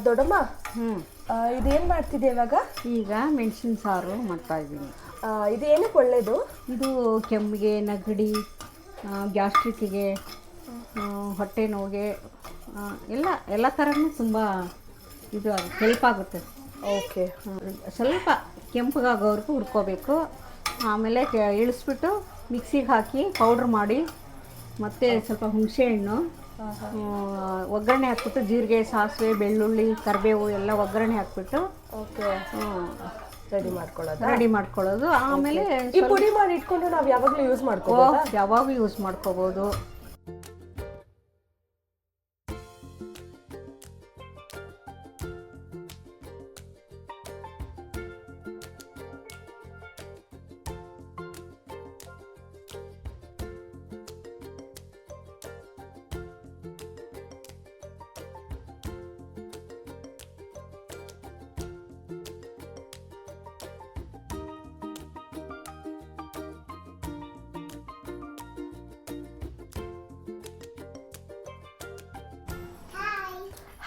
ದೊಡ್ಡಮ್ಮ. ಇದೇನು ಮಾಡ್ತಿದ್ದೆ ಇವಾಗ? ಈಗ ಮೆಣಸಿನ ಸಾರು ಮಾಡ್ತಾಯಿದ್ದೀನಿ. ಇದು ಏನಕ್ಕೆ ಒಳ್ಳೆಯದು? ಇದು ಕೆಮ್ಮಿಗೆ, ನೆಗಡಿ, ಗ್ಯಾಸ್ಟ್ರಿಕ್ಕಿಗೆ, ಹೊಟ್ಟೆ ನೋವಿಗೆ ಎಲ್ಲ ಥರನೂ ತುಂಬ ಇದು ಹೆಲ್ಪ್ ಆಗುತ್ತೆ. ಓಕೆ. ಸ್ವಲ್ಪ ಕೆಂಪಗಾಗೋವರೆಗೂ ಹುರ್ಕೋಬೇಕು. ಆಮೇಲೆ ಇಳಿಸ್ಬಿಟ್ಟು ಮಿಕ್ಸಿಗೆ ಹಾಕಿ ಪೌಡ್ರ್ ಮಾಡಿ, ಮತ್ತು ಸ್ವಲ್ಪ ಹುಣಸೆಹಣ್ಣು ಒಗ್ಗರಣೆ ಹಾಕ್ಬಿಟ್ಟು, ಜೀರಿಗೆ, ಸಾಸಿವೆ, ಬೆಳ್ಳುಳ್ಳಿ, ಕರಿಬೇವು ಎಲ್ಲ ಒಗ್ಗರಣೆ ಹಾಕ್ಬಿಟ್ಟು ಓಕೆ ರೆಡಿ ಮಾಡ್ಕೊಳ್ಳೋದು. ಆಮೇಲೆ ಈ ಪುಡಿ ಮಾಡಿ ಇಟ್ಕೊಂಡು ನಾವು ಯಾವಾಗಲೂ ಯೂಸ್ ಮಾಡ್ಕೋಬಹುದು. ಯಾವಾಗೂ ಯೂಸ್ ಮಾಡ್ಕೋಬೋದು.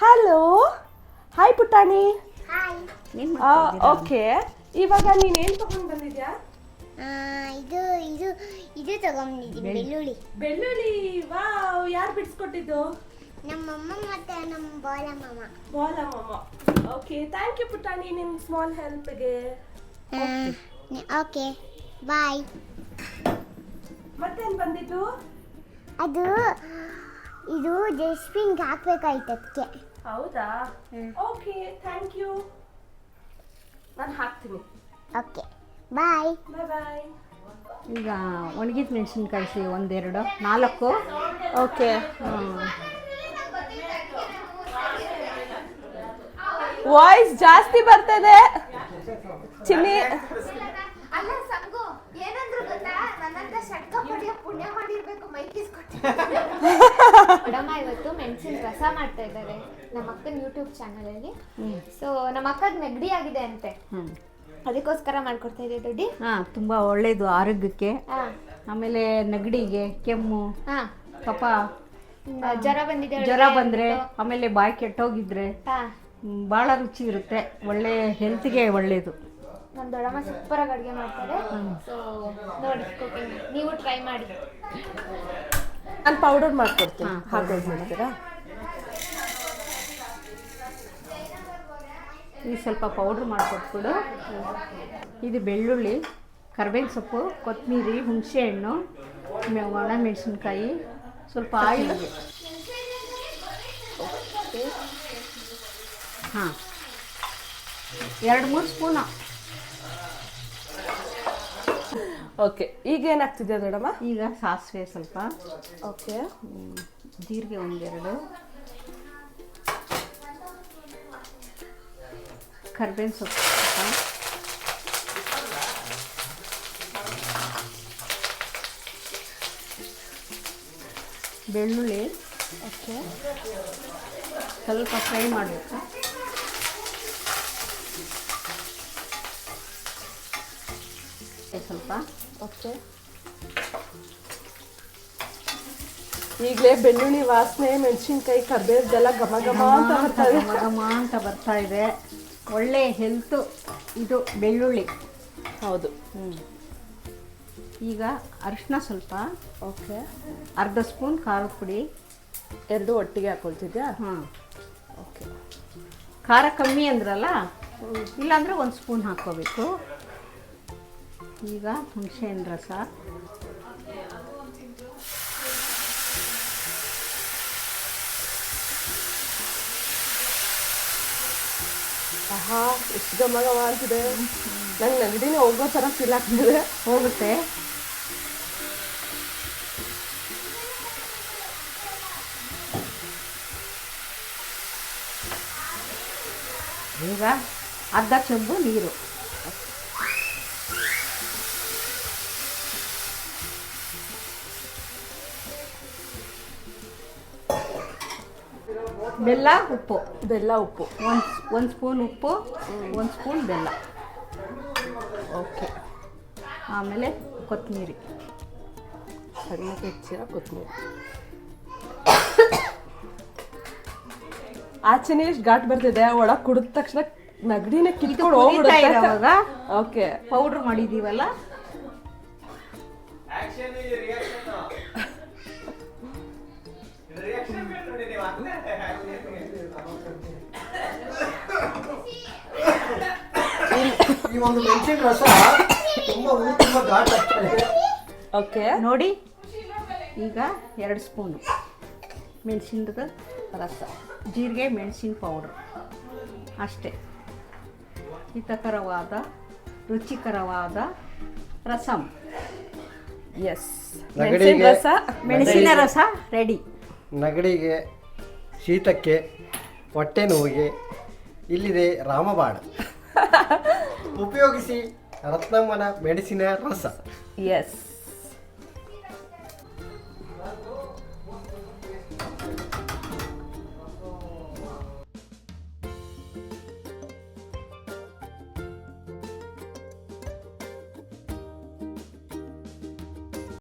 ಹಲೋ, ಹಾಯ್ ಪುಟಾಣಿ. ಓಕೆ, ಇವಾಗ ನೀನೇನು ತಗೊಂಡು ಬಂದಿದ್ಯಾ? ಇದು ತಗೊಂಡಿದ್ದೀನಿ, ಬೆಳ್ಳುಳ್ಳಿ. ವಾವ್, ಯಾರು ಬಿಡಿಸ್ಕೊಟ್ಟಿದ್ದು? ನಮ್ಮಮ್ಮ ಮತ್ತೆ ನಮ್ಮ ಬಾಲಮ್ಮ. ಓಕೆ, ಥ್ಯಾಂಕ್ ಯು ಪುಟಾಣಿ, ನಿಮ್ಮ ಸ್ಮಾಲ್ ಹೆಲ್ಪ್ಗೆ. ಓಕೆ, ಬಾಯ್. ಮತ್ತೇನು ಬಂದಿದ್ದು? ಇದು ಡಸ್ಟ್ಬಿನ್ಗೆ ಹಾಕ್ಬೇಕಾಯ್ತು ಅದಕ್ಕೆ. ಹೌದಾ? Okay, thank you. ನಾನು ಹಾಕ್ತೀನಿ. Okay, bye. ಬಾಯ್. ಈಗ ಒಣಗಿದ ಮೆಣಸಿನ್ಕಾಯಿ 1, 2, 4. ಓಕೆ. ವಾಯ್ಸ್ ಜಾಸ್ತಿ ಬರ್ತದೆ ಚಿನ್ನಿ. ಅಲ್ಲ ಸಂಗು, ಏನಂದ್ರು ಗೊತ್ತಾ, ನನ್ನಂತ ಷಟ್ಕ ಪಡಿಯೋ ಪುಣ್ಯ ಮಾಡಿರ್ಬೇಕು ಮೇಡಮ್ಮ. ಇವತ್ತು ಮೆಣಸಿನ ರಸ ಮಾಡ್ತಾ ಇದ್ದಾರೆ ನಮ್ಮ ಅಕ್ಕನ ಯೂಟ್ಯೂಬ್ ಚಾನಲ್ ಅಲ್ಲಿ. ಸೊ ನಮ್ಮ ಅಕ್ಕಗೆ ನೆಗಡಿ ಆಗಿದೆ ಅಂತೆ, ಅದಕ್ಕೋಸ್ಕರ ಮಾಡ್ಕೊಡ್ತಾ ಇದೆ ದೊಡ್ಡಿ. ತುಂಬ ಒಳ್ಳೆಯದು ಆರೋಗ್ಯಕ್ಕೆ. ಆಮೇಲೆ ನೆಗಡಿಗೆ, ಕೆಮ್ಮು, ಕಫ, ಜ್ವರ ಬಂದರೆ, ಆಮೇಲೆ ಬಾಯಿ ಕೆಟ್ಟೋಗಿದ್ರೆ ಭಾಳ ರುಚಿ ಇರುತ್ತೆ. ಒಳ್ಳೆ ಹೆಲ್ತ್ಗೆ ಒಳ್ಳೆಯದು. ನಮ್ಮ ದೊಡ್ಡಮ್ಮ ಸೂಪರ್ ಆಗಿ ಅಡುಗೆ ಮಾಡ್ತಾರೆ. ಸೊ ನೋಡಿ, ನೀವು ಟ್ರೈ ಮಾಡಿ. ನಾನು ಪೌಡರ್ ಮಾಡ್ಕೊಡ್ತೀನಿ, ಹಾಕೋದು ಮಾಡ್ತೀರಾ? ಈಗ ಸ್ವಲ್ಪ ಪೌಡ್ರ್ ಮಾಡಿಕೊಟ್ಬಿಡು. ಇದು ಬೆಳ್ಳುಳ್ಳಿ, ಕರಿಬೇವಿನ ಸೊಪ್ಪು, ಕೊತ್ತಂಬರಿ, ಹುಣಸೆಹಣ್ಣು, ಒಣ ಮೆಣಸಿನ್ಕಾಯಿ, ಸ್ವಲ್ಪ ಆಯಿಲ್. 2-3 ಸ್ಪೂನು. ಓಕೆ, ಈಗ ಏನಾಗ್ತಿದೆ ದೊಡ್ಡಮ್ಮ? ಈಗ ಸಾಸಿವೆ ಸ್ವಲ್ಪ. ಓಕೆ. ಜೀರಿಗೆ 1-2, ಕರಿಬೇವಿನ ಸೊಪ್ಪು ಸ್ವಲ್ಪ, ಬೆಳ್ಳುಳ್ಳಿ. ಓಕೆ, ಸ್ವಲ್ಪ ಫ್ರೈ ಮಾಡಬೇಕು. ಸ್ವಲ್ಪ. ಓಕೆ, ಈಗಲೇ ಬೆಳ್ಳುಳ್ಳಿ ವಾಸನೆ, ಮೆಣಸಿನ್ಕಾಯಿ, ಕರಿಬೇವ್ದೆಲ್ಲ ಘಮ ಘಮ ಅಂತ ಬರ್ತಾ ಇದೆ. ಒಳ್ಳೆ ಹೆಲ್ತು ಇದು ಬೆಳ್ಳುಳ್ಳಿ. ಹೌದು. ಈಗ ಅರಿಶಿನ ಸ್ವಲ್ಪ. ಓಕೆ. 1/2 ಸ್ಪೂನ್ ಖಾರದ ಪುಡಿ. 2 ಒಟ್ಟಿಗೆ ಹಾಕೊಳ್ತಿದ್ಯಾ? ಓಕೆ. ಖಾರ ಕಮ್ಮಿ ಅಂದ್ರಲ್ಲ, ಇಲ್ಲಾಂದರೆ 1 ಸ್ಪೂನ್ ಹಾಕ್ಕೋಬೇಕು. ಈಗ ಹುಣಸೆಹಣ್ಣು ರಸ. ಆಹಾ, ಎಷ್ಟು ಘಮ ಘಮ ಅಂತಿದೆ. ನಂಗೆ ನೆಗಡಿನೇ ಹೋಗೋ ಥರ ಫೀಲ್ ಆಗ್ತಿದೆ. ಹೋಗುತ್ತೆ. ಈಗ 1/2 ಚೆಂಬು ನೀರು. ಬೆಲ್ಲ, ಉಪ್ಪು. ಒಂದು ಸ್ಪೂನ್ ಉಪ್ಪು, 1 ಸ್ಪೂನ್ ಬೆಲ್ಲ. ಓಕೆ. ಆಮೇಲೆ ಕೊತ್ತಂಬರಿ, ಸಣ್ಣಗೆ ಹೆಚ್ಚಿರೋ ಕೊತ್ತಂಬರಿ. ಆಚೆನೆ ಇಷ್ಟು ಘಾಟ್ ಬರ್ತಿದೆ, ಒಳಗ್ ಕುಡಿದ ತಕ್ಷಣ ನಗಡಿನ ಕಿತ್ಕೊಂಡು ಕುದೀತಾ ಹೋಗ್ಬಿಡುತ್ತೆ. ಇರೋವಾಗ ಓಕೆ, ಪೌಡ್ರ್ ಮಾಡಿದ್ದೀವಲ್ಲ, ಈ ಒಂದು ಮೆಣಸಿನ ರಸ ತುಂಬಾ ಘಾಟ್ ಆಗ್ತದೆ. ಓಕೆ, ನೋಡಿ ಈಗ 2 ಸ್ಪೂನು ಮೆಣಸಿನದ ರಸ, ಜೀರಿಗೆ ಮೆಣಸಿನ ಪೌಡ್ರ್ ಅಷ್ಟೇ. ಹಿತಕರವಾದ ರುಚಿಕರವಾದ ರಸಂ, ಎಸ್, ನಗಡಿಗೆ ಮೆಣಸಿನ ರಸ ರೆಡಿ. ನಗಡಿಗೆ, ಶೀತಕ್ಕೆ, ಹೊಟ್ಟೆ ನೋವಿಗೆ ಇಲ್ಲಿದೆ ರಾಮಬಾಣ. ಉಪಯೋಗಿಸಿ ರತ್ನಮ್ಮನ ಮೆಣಸಿನ ರಸ. ಎಸ್.